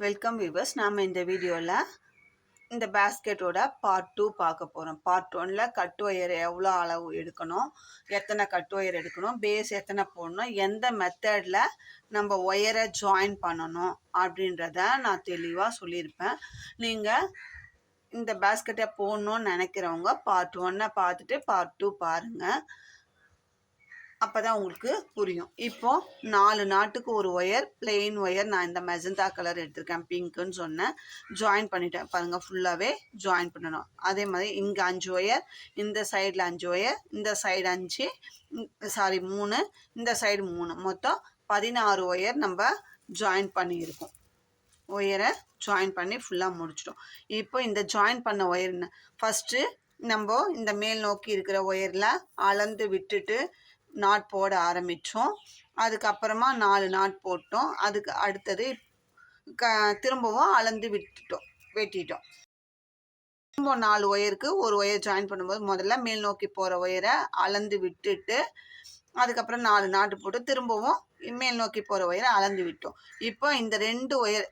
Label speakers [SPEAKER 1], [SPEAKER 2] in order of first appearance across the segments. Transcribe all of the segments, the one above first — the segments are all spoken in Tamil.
[SPEAKER 1] Welcome viewers. நாம் இந்த வீடியோவில் இந்த பேஸ்கெட்டோட பார்ட் 2 பார்க்க போகிறோம். பார்ட் 1ல் கட் ஒயர் எவ்வளோ அளவு எடுக்கணும், எத்தனை கட் ஒயர் எடுக்கணும், பேஸ் எத்தனை போடணும், எந்த மெத்தடில் நம்ம ஒயரை ஜாயின் பண்ணணும் அப்படின்றத நான் தெளிவாக சொல்லியிருப்பேன். நீங்கள் இந்த பேஸ்கெட்டை போடணும்னு நினைக்கிறவங்க பார்ட் 1 பார்த்துட்டு பார்ட் 2 பாருங்கள். அப்போ தான் உங்களுக்கு புரியும். இப்போது 4 நாட்டுக்கு ஒரு ஒயர், பிளெயின் ஒயர் நான் இந்த மெஜந்தா கலர் எடுத்திருக்கேன், பிங்க்குன்னு சொன்னேன். ஜாயின் பண்ணிட்டேன் பாருங்கள், ஃபுல்லாகவே ஜாயின் பண்ணணும். அதே மாதிரி இங்கே 5 ஒயர், இந்த சைடில் 5 ஒயர், இந்த சைடு 5 3, இந்த சைடு 3, மொத்தம் 16 ஒயர் நம்ம ஜாயின் பண்ணியிருக்கோம். ஒயரை ஜாயின் பண்ணி ஃபுல்லாக முடிச்சிட்டோம். இப்போ இந்த ஜாயின் பண்ண ஒயர் ஃபஸ்ட்டு நம்ம இந்த மேல் நோக்கி இருக்கிற ஒயரில் அளந்து விட்டுட்டு நாட் போட ஆரம்பித்தோம். அதுக்கப்புறமா 4 நாட் போட்டோம். அதுக்கு அடுத்தது திரும்பவும் அளந்து வெட்டிட்டோம். திரும்ப 4 ஒயருக்கு ஒரு ஒயர் ஜாயின் பண்ணும்போது முதல்ல மேல் நோக்கி போகிற ஒயரை அளந்து விட்டுட்டு அதுக்கப்புறம் 4 நாட்டு போட்டு திரும்பவும் மேல் நோக்கி போகிற ஒயரை அளந்து விட்டோம். இப்போ இந்த 2 ஒயர்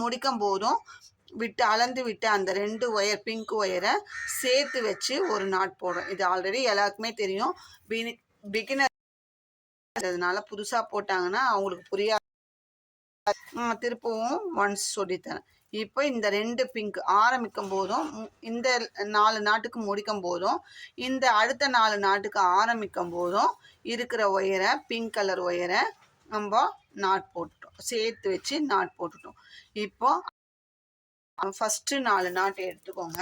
[SPEAKER 1] முடிக்கும் போதும் அளந்து விட்டு அந்த 2 ஒயர், பிங்க் ஒயரை சேர்த்து வச்சு ஒரு நாட் போடுறோம். இது ஆல்ரெடி எல்லாருக்குமே தெரியும். பிகினர் அதனால புதுசாக போட்டாங்கன்னா அவங்களுக்கு புரியாது. திருப்பவும் ஒன்ஸ் சொல்லித்தரேன். இப்போ இந்த 2 பிங்க் ஆரம்பிக்கும் போதும், இந்த 4 நாட்டுக்கு முடிக்கும் போதும், இந்த அடுத்த 4 நாட்டுக்கு ஆரம்பிக்கும் போதும் இருக்கிற ஒயரை, பிங்க் கலர் ஒயரை நம்ம நாட் போட்டுட்டோம், சேர்த்து வச்சு நாட் போட்டுட்டோம். இப்போ ஃபஸ்ட்டு 4 நாட்டு எடுத்துக்கோங்க.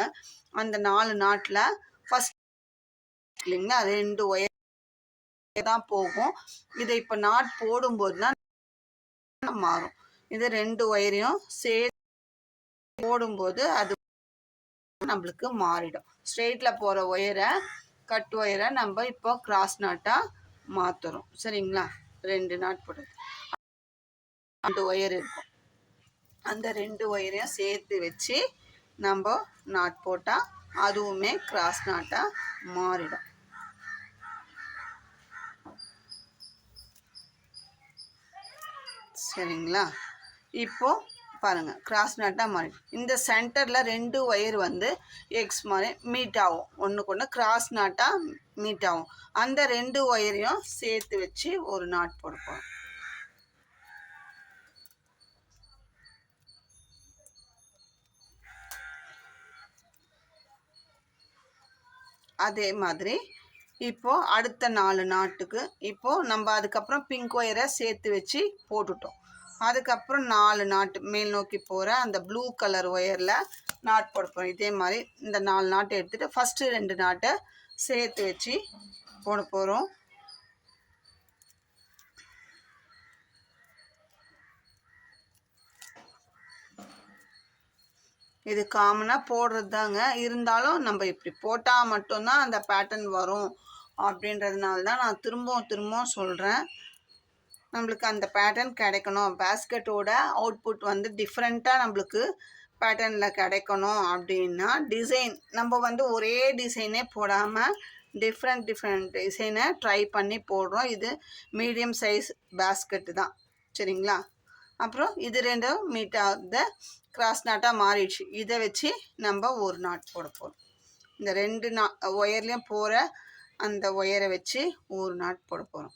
[SPEAKER 1] அந்த 4 நாட்டில் ஃபஸ்ட் இல்லைங்களா 2 ஒயர் தான் போகும். இதை இப்போ நாட் போடும்போது தான் மாறும். இது 2 ஒயரையும் சேர்த்து போடும்போது அது நம்மளுக்கு மாறிடும். ஸ்ட்ரெயிட்டில் போகிற ஒயரை, கட் ஒயரை நம்ம இப்போ கிராஸ் நாட்டாக மாற்றுறோம். சரிங்களா? 2 நாட் போடுறது 2 ஒயர் இருக்கும். அந்த 2 ஒயரையும் சேர்த்து வச்சு நம்ம நாட் போட்டால் அதுவுமே கிராஸ் நாட்டாக மாறிடும். சரிங்களா? இப்போ பாருங்கள், கிராஸ் நாட்டாக மாறிடும். இந்த சென்டரில் 2 ஒயர் எக்ஸ் மாதிரி மீட் ஆகும், ஒன்றுக்கு ஒன்று கிராஸ் நாட்டாக மீட் ஆகும். அந்த 2 ஒயரையும் சேர்த்து வச்சு ஒரு நாட் போடுப்போம். அதே மாதிரி இப்போது அடுத்த 4 நாட்டுக்கு இப்போது நம்ம அதுக்கப்புறம் பிங்க் ஒயரை சேர்த்து வச்சு போட்டுட்டோம். அதுக்கப்புறம் 4 நாட்டு மேல் நோக்கி போகிற அந்த ப்ளூ கலர் ஒயரில் நாட் போடுப்போம். இதே மாதிரி இந்த 4 நாட்டை எடுத்துகிட்டு ஃபஸ்ட்டு 2 நாட்டை சேர்த்து வச்சு போட போகிறோம். இது காமனாக போடுறது தாங்க. இருந்தாலும் நம்ம இப்படி போட்டால் மட்டும்தான் அந்த பேட்டர்ன் வரும் அப்படின்றதுனால தான் நான் திரும்பவும் சொல்கிறேன். நம்மளுக்கு அந்த பேட்டர்ன் கிடைக்கணும், பேஸ்கெட்டோட அவுட்புட் டிஃப்ரெண்ட்டாக நம்மளுக்கு பேட்டர்னில் கிடைக்கணும் அப்படின்னா டிசைன் நம்ம ஒரே டிசைனே போடாமல் டிஃப்ரெண்ட் டிசைனை ட்ரை பண்ணி போடுறோம். இது மீடியம் சைஸ் பேஸ்கெட்டு தான். சரிங்களா? அப்புறம் இது 2 மீட் ஆகுது, கிராஸ் நாட்டாக மாறிடுச்சு. இதை வச்சு நம்ம ஒரு நாட் போட போகிறோம். இந்த 2 ஒயர்லேயும் போகிற அந்த ஒயரை வச்சு ஒரு நாட் போட போகிறோம்.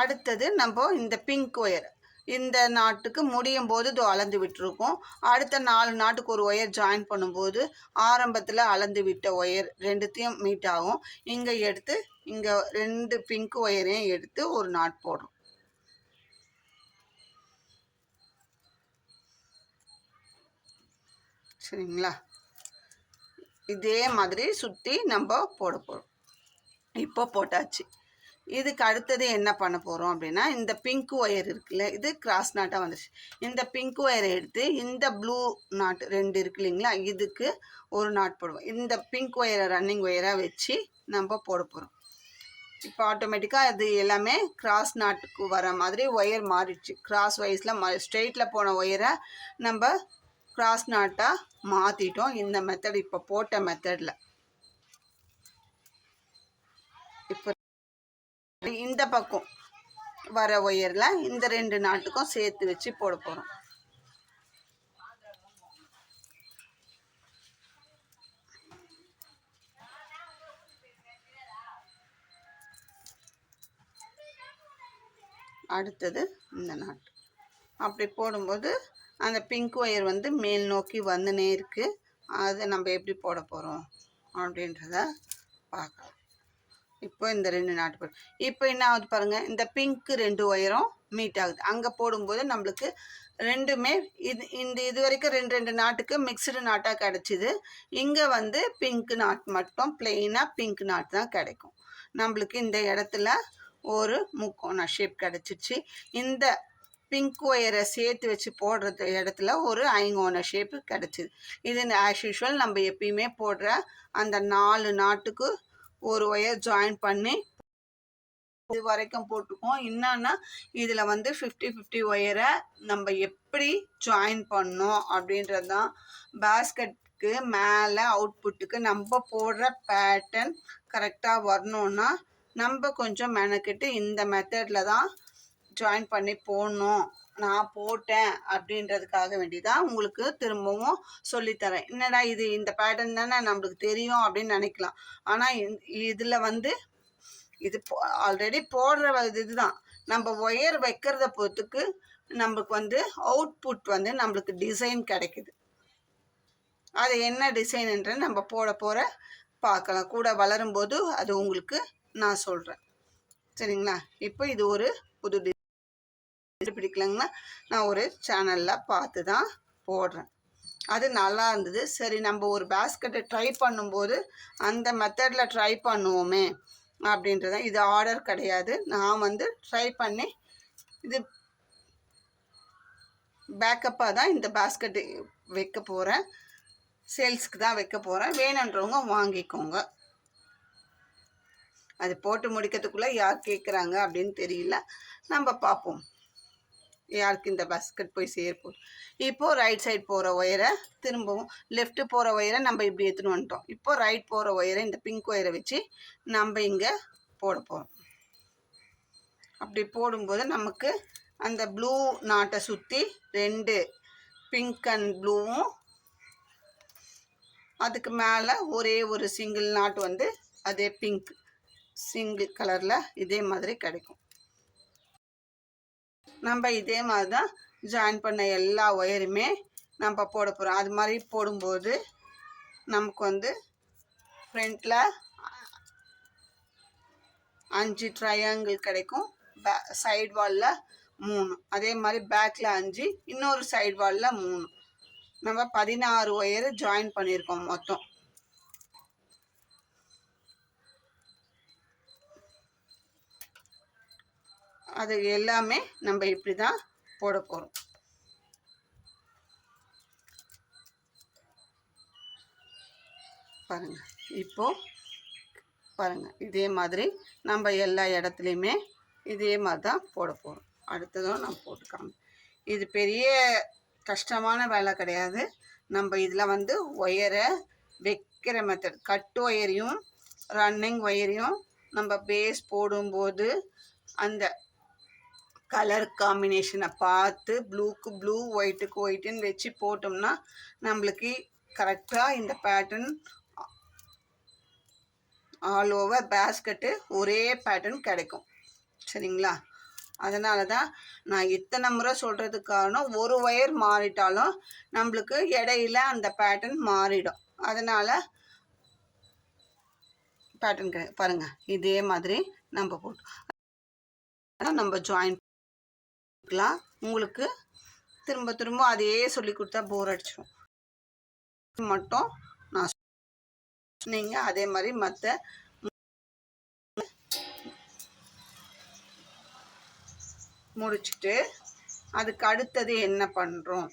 [SPEAKER 1] அடுத்தது நம்ம இந்த பிங்க் ஒயர், இந்த நாட்டுக்கு முடியும் போது இது அளந்து விட்டுருக்கோம். அடுத்த 4 நாட்டுக்கு ஒரு ஒயர் ஜாயின் பண்ணும்போது ஆரம்பத்தில் அளந்து விட்ட ஒயர் 2த்தையும் மீட் ஆகும். இங்கே எடுத்து இங்கே 2 பிங்க் ஒயரையும் எடுத்து ஒரு நாட் போடுறோம். சரிங்களா? இதே மாதிரி சுற்றி நம்ம போட போகிறோம். இப்போ போட்டாச்சு. இதுக்கு அடுத்தது என்ன பண்ண போகிறோம் அப்படின்னா, இந்த பிங்க் ஒயர் இருக்குல்ல, இது கிராஸ் நாட்டாக வந்துடுச்சு. இந்த பிங்க் ஒயரை எடுத்து இந்த ப்ளூ நாட் 2 இருக்கு இல்லைங்களா, இதுக்கு ஒரு நாட் போடுவோம். இந்த பிங்க் ஒயரை ரன்னிங் ஒயராக வச்சு நம்ம போட போகிறோம். இப்போ ஆட்டோமேட்டிக்காக அது எல்லாமே கிராஸ் நாட்டுக்கு வர மாதிரி ஒயர் மாறிடுச்சு. கிராஸ் வைஸில் ஸ்ட்ரெயிட்டில் போன ஒயரை நம்ம கிராஸ் நாட்டாக மாற்றிட்டோம். இந்த மெத்தட் இப்போ போட்ட மெத்தடில். இப்போ இந்த பக்கம் வர ஒயரில் இந்த 2 நாட்டுக்கும் சேர்த்து வச்சு போட போகிறோம். அடுத்தது இந்த நாட்டு அப்படி போடும்போது அந்த பிங்க் ஒயர் வந்து மேல் நோக்கி வந்துனே இருக்குது. அதை நம்ம எப்படி போட போகிறோம் அப்படின்றத பார்க்கலாம். இப்போ இந்த 2 நாட்டு போடு. இப்போ என்ன ஆகுது பாருங்கள், இந்த பிங்க்கு 2 ஒயரும் மீட் ஆகுது. அங்கே போடும்போது நம்மளுக்கு ரெண்டுமே இது வரைக்கும் 2 நாட்டுக்கு மிக்சடு நாட்டாக கிடச்சிது. இங்கே வந்து பிங்க் நாட் மட்டும் பிளெயினாக பிங்க் நாட் தான் கிடைக்கும். நம்மளுக்கு இந்த இடத்துல ஒரு முக்கோண ஷேப் கிடச்சிச்சு. இந்த பிங்க் ஒயரை சேர்த்து வச்சு போடுறது இடத்துல ஒரு ஐங்கோண ஷேப்பு கிடச்சிது. இது ஆஸ் யூஷுவல் நம்ம எப்பயுமே போடுற அந்த 4 நாட்டுக்கு ஒரு ஒயர் ஜாயின் பண்ணி இது வரைக்கும் போட்டுக்குவோம். என்னன்னா இதில் வந்து 50-50 ஒயரை நம்ம எப்படி ஜாயின் பண்ணோம் அப்படின்றது தான். பேஸ்கெட்டுக்கு மேலே அவுட்புட்டுக்கு நம்ம போடுற பேட்டர்ன் கரெக்டாக வரணுன்னா நம்ம கொஞ்சம் மெனக்கிட்டு இந்த மெத்தடில் தான் ஜாயின் பண்ணி போடணும். நான் போட்டேன் அப்படின்றதுக்காக வேண்டிதான் உங்களுக்கு திரும்பவும் சொல்லித்தரேன். என்னடா இது இந்த பேட்டர்ன் தானே நம்மளுக்கு தெரியும் அப்படின்னு நினைக்கலாம். ஆனால் இதில் வந்து இது ஆல்ரெடி போடுற இதுதான். நம்ம ஒயர் வைக்கிறத பொறுத்துக்கு நம்மளுக்கு வந்து அவுட்புட் வந்து நம்மளுக்கு டிசைன் கிடைக்குது. அது என்ன டிசைன்ன்ற நம்ம போட பார்க்கலாம். கூட வளரும்போது அது உங்களுக்கு நான் சொல்கிறேன். சரிங்களா? இப்போ இது ஒரு புது பிடிக்கலங்கன்னா நான் ஒரு சேனலில் பார்த்து தான் போடுறேன். அது நல்லா இருந்தது. சரி, நம்ம ஒரு பேஸ்கெட்டை ட்ரை பண்ணும்போது அந்த மெத்தடில் ட்ரை பண்ணுவோமே அப்படின்றத. இது ஆர்டர் கிடையாது. நான் வந்து ட்ரை பண்ணி இது பேக்கப்பாக தான் இந்த பேஸ்கெட்டு வைக்க போகிறேன். சேல்ஸுக்கு தான் வைக்க போகிறேன். வேணுன்றவங்க வாங்கிக்கோங்க. அது போட்டு முடிக்கிறதுக்குள்ளே யார் கேட்குறாங்க அப்படின்னு தெரியல. நம்ம பார்ப்போம் யாருக்கு இந்த பேஸ்கெட் போய் சேர்ப்போம். இப்போது ரைட் சைட் போகிற ஒயரை திரும்பவும் லெஃப்ட்டு போகிற ஒயரை நம்ம இப்படி எடுத்துன்னு வந்துட்டோம். இப்போ ரைட் போகிற ஒயரை இந்த பிங்க் ஒயரை வச்சு நம்ம இங்கே போட போகிறோம். அப்படி போடும்போது நமக்கு அந்த ப்ளூ நாட்டை சுற்றி 2 பிங்க் அண்ட் ப்ளூவும் அதுக்கு மேலே ஒரே ஒரு சிங்கிள் நாட் வந்து அதே பிங்க் சிங்கிள் கலரில் இதே மாதிரி கிடைக்கும். நம்ம இதே மாதிரி தான் ஜாயின் பண்ண எல்லா ஒயருமே நம்ம போட போகிறோம். அது மாதிரி போடும்போது நமக்கு வந்து ஃப்ரண்ட்டில் 5 ட்ரையாங்கிள் கிடைக்கும். சைடு வாலில் 3, அதே மாதிரி பேக்கில் 5, இன்னொரு சைடு வாலில் 3. நம்ம 16 ஒயரு ஜாயின் பண்ணியிருக்கோம் மொத்தம். அது எல்லாமே நம்ம இப்படி தான் போட போகிறோம். பாருங்கள், இப்போது பாருங்கள், இதே மாதிரி நம்ம எல்லா இடத்துலையுமே இதே மாதிரி தான் போட போகிறோம். அடுத்ததும் நான் போட்டுக்காம இது பெரிய கஷ்டமான வேலை கிடையாது. நம்ம இதில் வந்து ஒயரை வைக்கிற மெத்தட், கட் ஒயரையும் ரன்னிங் ஒயரையும் நம்ம பேஸ் போடும்போது அந்த கலர் காம்பினேஷனை பார்த்து ப்ளூக்கு ப்ளூ ஒயிட்டுக்கு ஒயிட்டுன்னு வச்சு போட்டோம்னா நம்மளுக்கு கரெக்டாக இந்த பேட்டர்ன் ஆல் ஓவர் பேஸ்கெட்டு ஒரே பேட்டர்ன் கிடைக்கும். சரிங்களா? அதனால தான் நான் இத்தனை முறை சொல்கிறதுக்கு காரணம், ஒரு ஒயர் மாறிட்டாலும் நம்மளுக்கு இடையில அந்த பேட்டர்ன் மாறிடும். அதனால் பேட்டர்ன் பாருங்கள், இதே மாதிரி நம்ம போட்டு நம்ம ஜாயின் பண்ணிக்கலாம். உங்களுக்கு திரும்ப திரும்ப அதையே சொல்லி கொடுத்தா போர் அடிச்சிடும். மட்டும் நான் நீங்கள் அதே மாதிரி மற்ற முடிச்சுட்டு அதுக்கு அடுத்தது என்ன பண்ணுறோம்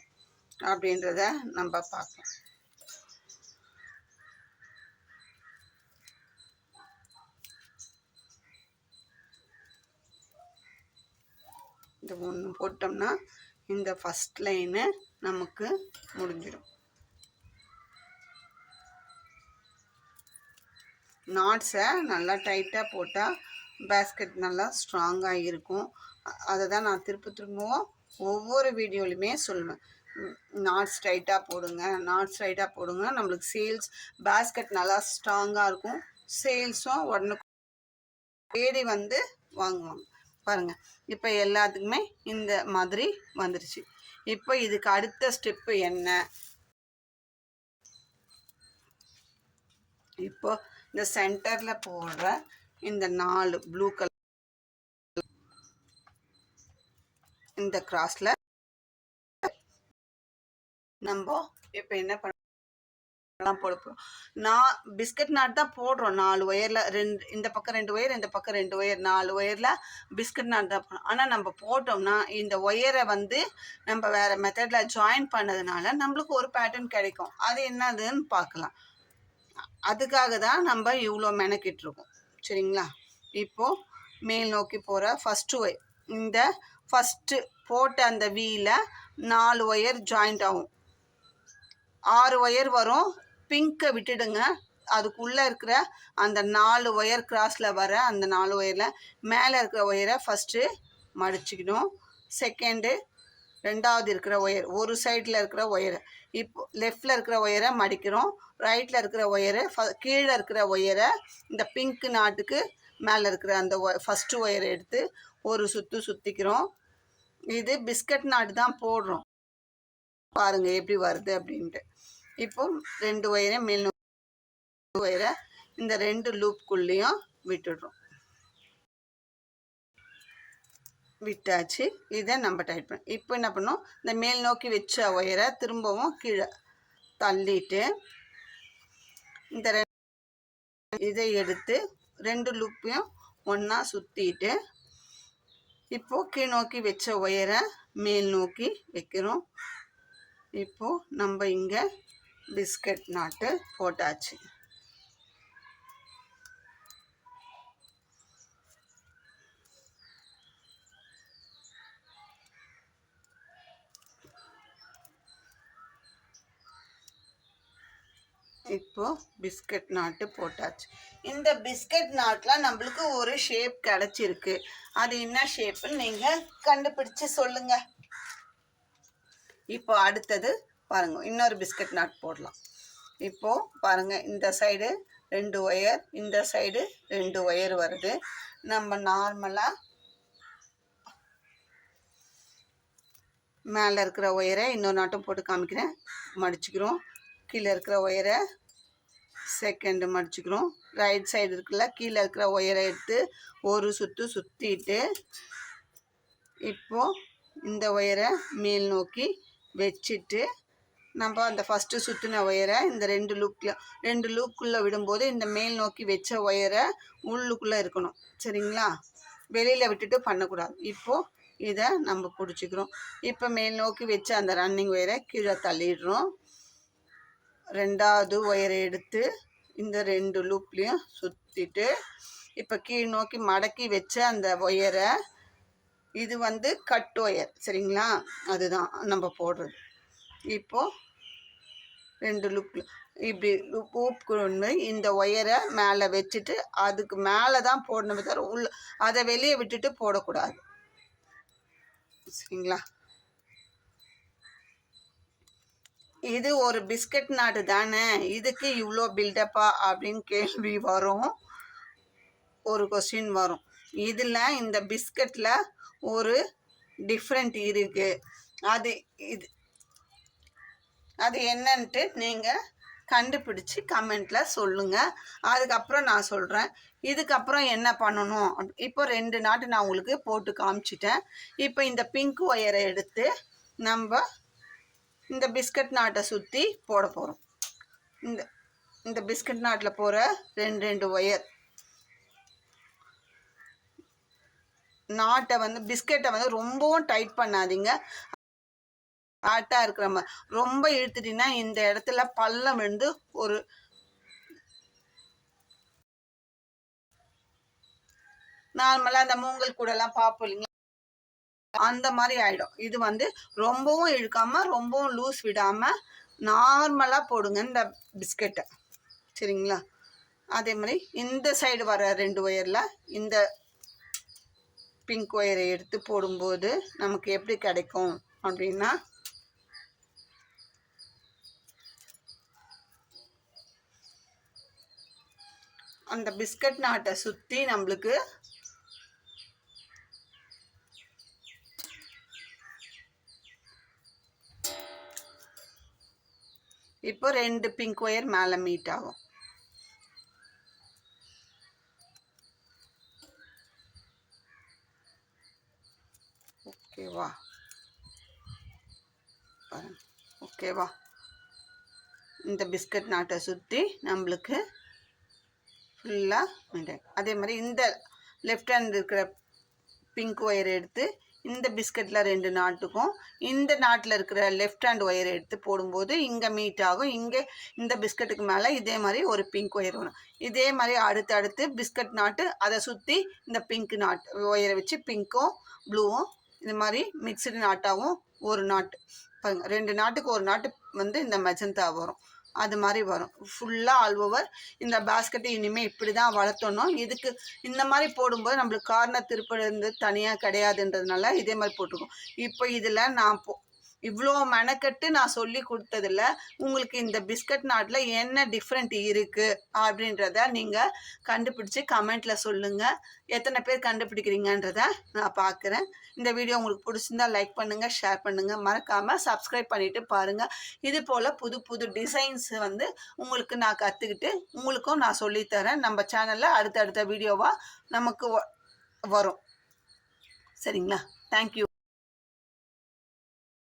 [SPEAKER 1] அப்படின்றத நம்ம பார்க்கலாம். இந்த ஒன்று போட்டோம்னா இந்த ஃபஸ்ட் லைனு நமக்கு முடிஞ்சிடும். நாட்ஸை நல்லா டைட்டாக போட்டால் பேஸ்கெட் நல்லா ஸ்ட்ராங்காக இருக்கும். அதை தான் நான் திரும்பவும் ஒவ்வொரு வீடியோலையுமே சொல்லுவேன். நாட் ஸ்ட்ரைட்டாக போடுங்க, நாட் ஸ்ட்ரைட்டாக போடுங்க. நம்மளுக்கு சேல்ஸ் பேஸ்கெட் நல்லா ஸ்ட்ராங்காக இருக்கும். சேல்ஸும் உடனே தேடி வந்து வாங்குவாங்க. பாருங்கள், இப்போ எல்லாத்துக்குமே இந்த மாதிரி வந்துடுச்சு. இப்போ இதுக்கு அடுத்த ஸ்டெப்பு என்ன? இப்போ இந்த சென்டரில் போடுற இந்த 4 ப்ளூ கலர் இந்த கிராஸில் நம்ம இப்போ என்ன பண்ணலாம் போட போகிறோம். நான் பிஸ்கட் நாட் தான் போடுறோம். 4 ஒயரில் 2, இந்த பக்கம் 2 ஒயர், இந்த பக்கம் 2 ஒயர், 4 ஒயரில் பிஸ்கட் நாட் தான் போடுறோம். ஆனால் நம்ம போட்டோம்னா இந்த ஒயரை வந்து நம்ம வேறு மெத்தடில் ஜாயின் பண்ணதுனால நம்மளுக்கு ஒரு பேட்டர்ன் கிடைக்கும். அது என்னதுன்னு பார்க்கலாம். அதுக்காக தான் நம்ம இவ்வளோ மெனக்கிட்டுருக்கோம். சரிங்களா? இப்போது மேல் நோக்கி போகிற ஃபஸ்ட்டு ஒயர், இந்த ஃபஸ்ட்டு போட்ட அந்த வீல 4 ஒயர் ஜாயிண்ட் ஆகும். 6 ஒயர் வரும். பிங்கை விட்டுடுங்க. அதுக்குள்ளே இருக்கிற அந்த 4 ஒயர் கிராஸில் வர அந்த 4 ஒயரில் மேலே இருக்கிற ஒயரை ஃபஸ்ட்டு மடிச்சுக்கணும். செகண்டு, ரெண்டாவது இருக்கிற ஒயர், ஒரு சைடில் இருக்கிற ஒயரை இப்போ லெஃப்டில் இருக்கிற ஒயரை மடிக்கிறோம். ரைட்டில் இருக்கிற ஒயரு கீழே இருக்கிற ஒயரை இந்த பிங்க் நாட்டுக்கு மேலே இருக்கிற அந்த ஃபஸ்ட்டு ஒயரை எடுத்து ஒரு சுற்றிக்கிறோம். இது பிஸ்கட் நாட்டு தான் போடுறோம். பாருங்கள் எப்படி வருது அப்படின்ட்டு. இப்போ 2 ஒயரை மேல் ஒயரை இந்த 2 லூப்புக்குள்ளேயும் விட்டுடுறோம். விட்டாச்சு. இதை நம்ம டைட் பண்ண இப்போ என்ன பண்ணோம், இந்த மேல் நோக்கி வச்ச ஒயரை திரும்பவும் கீழே தள்ளிட்டு இந்த இதை எடுத்து 2 லூப்பையும் ஒன்றா சுற்றிட்டு இப்போது கீழ் நோக்கி வச்ச ஒயரை மேல் நோக்கி வைக்கிறோம். இப்போது நம்ம இங்கே பிஸ்கட் நாட்டு போட்டாச்சு. இப்போ பிஸ்கட் நாட்டு போட்டாச்சு. இந்த பிஸ்கட் நாட்டில் நம்மளுக்கு ஒரு ஷேப் கிடச்சிருக்கு. அது என்ன ஷேப்புன்னு நீங்கள் கண்டுபிடிச்சு சொல்லுங்கள். இப்போ அடுத்தது பாருங்கள், இன்னொரு பிஸ்கட் நாட் போடலாம். இப்போது பாருங்கள், இந்த சைடு 2 ஒயர், இந்த சைடு 2 ஒயர் வருது. நம்ம நார்மலாக மேலே இருக்கிற ஒயரை இன்னொரு நாட்டும் போட்டு காமிக்கிறேன். மடிச்சுக்கிறோம். கீழே இருக்கிற ஒயரை செகண்டு மடிச்சுக்கிறோம். ரைட் சைடு இருக்குல்ல, கீழே இருக்கிற ஒயரை எடுத்து ஒரு சுற்றிட்டு இப்போது இந்த ஒயரை மேல் நோக்கி வச்சுட்டு நம்ம அந்த ஃபஸ்ட்டு சுற்றின ஒயரை இந்த 2 லூப்புக்குள்ளே விடும்போது இந்த மேல் நோக்கி வச்ச ஒயரை உள்ளுக்குள்ளே இருக்கணும். சரிங்களா? வெளியில் விட்டுட்டு பண்ணக்கூடாது. இப்போது இதை நம்ம பிடிச்சிக்கிறோம். இப்போ மேல் நோக்கி வச்ச அந்த ரன்னிங் ஒயரை கீழே தள்ளிடுறோம். 2வது ஒயரை எடுத்து இந்த 2 லூப்லேயும் சுற்றிட்டு இப்போ கீழ் நோக்கி மடக்கி வச்ச அந்த ஒயரை, இது வந்து கட் ஒயர். சரிங்களா? அதுதான் நம்ம போடுறது. இப்போது 2 லூப்பில் இப்படி லூப்புக்கு இந்த ஒயரை மேலே வச்சுட்டு அதுக்கு மேலே தான் போடணுமே தவிர அதை வெளியே விட்டுட்டு போடக்கூடாது. சரிங்களா? இது ஒரு பிஸ்கட் நாட்டு தானே, இதுக்கு இவ்வளோ பில்டப்பா அப்படின்னு கேள்வி வரும். ஒரு கொஸ்டின் வரும். இதில் இந்த பிஸ்கட்டில் ஒரு டிஃப்ரெண்ட் இருக்குது. அது என்னன்ட்டு நீங்கள் கண்டுபிடிச்சி கமெண்ட்டில் சொல்லுங்கள். அதுக்கப்புறம் நான் சொல்கிறேன் இதுக்கப்புறம் என்ன பண்ணணும். இப்போ 2 நாட்டு நான் உங்களுக்கு போட்டு காமிச்சிட்டேன். இப்போ இந்த பிங்க் ஒயரை எடுத்து நம்ம இந்த பிஸ்கட் நாட்டை சுற்றி போட போகிறோம். இந்த பிஸ்கட் நாட்டில் போகிற 2 ஒயர் நாட்டை வந்து பிஸ்கட்டை வந்து ரொம்பவும் டைட் பண்ணாதீங்க. ஆட்டாக இருக்கிற மாதிரி ரொம்ப இழுத்துட்டிங்கன்னா இந்த இடத்துல பள்ளம் விழுந்து ஒரு நார்மலாக அந்த மூங்கல் கூடலாம் பார்ப்போம் இல்லைங்களா, அந்த மாதிரி ஆகிடும். இது வந்து ரொம்பவும் இழுக்காமல் ரொம்பவும் லூஸ் விடாமல் நார்மலாக போடுங்க இந்த பிஸ்கட்டை. சரிங்களா? அதே மாதிரி இந்த சைடு வர 2 ஒயரில் இந்த பிங்க் ஒயரை எடுத்து போடும்போது நமக்கு எப்படி கிடைக்கும் அப்படின்னா, அந்த பிஸ்கட் நாட்டை சுற்றி நம்மளுக்கு இப்போ 2 பிங்க் ஒயர் மேலே மீட் ஆகும். ஓகேவா? ஓகேவா? இந்த பிஸ்கட் நாட்டை சுற்றி நம்மளுக்கு ஃபுல்லாக அதே மாதிரி இந்த லெஃப்ட் ஹேண்ட் இருக்கிற பிங்க் ஒயர் எடுத்து இந்த பிஸ்கட்டில் 2 நாட்டுக்கும் இந்த நாட்டில் இருக்கிற லெஃப்ட் ஹேண்ட் ஒயரை எடுத்து போடும்போது இங்கே மீட் ஆகும். இங்கே இந்த பிஸ்கட்டுக்கு மேலே இதே மாதிரி ஒரு பிங்க் ஒயர் வரும். இதே மாதிரி அடுத்து பிஸ்கட் நாட்டு அதை சுற்றி இந்த பிங்க் நாட் ஒயரை வச்சு பிங்க்கும் ப்ளூவும் இது மாதிரி மிக்சடு நாட்டாகவும் ஒரு நாட்டு பாருங்கள், 2 நாட்டுக்கு ஒரு நாட்டு வந்து இந்த மெஜந்தா வரும். அது மாதிரி வரும் ஃபுல்லாக ஆல் ஓவர். இந்த பேஸ்கெட்டை இனிமேல் இப்படி தான் வளர்த்தணும். இதுக்கு இந்த மாதிரி போடும்போது நம்மளுக்கு கார்னர் திருப்பது தனியாக கிடையாதுன்றதுனால இதே மாதிரி போட்டிருக்கோம். இப்போ இதில் நான் இவ்வளோ மெனக்கட்டு நான் சொல்லி கொடுத்ததில்ல. உங்களுக்கு இந்த பிஸ்கட் நாட்டில் என்ன டிஃப்ரெண்ட் இருக்குது அப்படின்றத நீங்கள் கண்டுபிடிச்சி கமெண்ட்டில் சொல்லுங்கள். எத்தனை பேர் கண்டுபிடிக்கிறீங்கன்றத நான் பார்க்குறேன். இந்த வீடியோ உங்களுக்கு பிடிச்சிருந்தா லைக் பண்ணுங்கள், ஷேர் பண்ணுங்கள், மறக்காமல் சப்ஸ்கிரைப் பண்ணிவிட்டு பாருங்கள். இது போல் புது புது டிசைன்ஸ் வந்து உங்களுக்கு நான் கற்றுக்கிட்டு உங்களுக்கும் நான் சொல்லித்தரேன். நம்ம சேனலில் அடுத்தடுத்த வீடியோவாக நமக்கு வரும். சரிங்களா? தேங்க்யூ.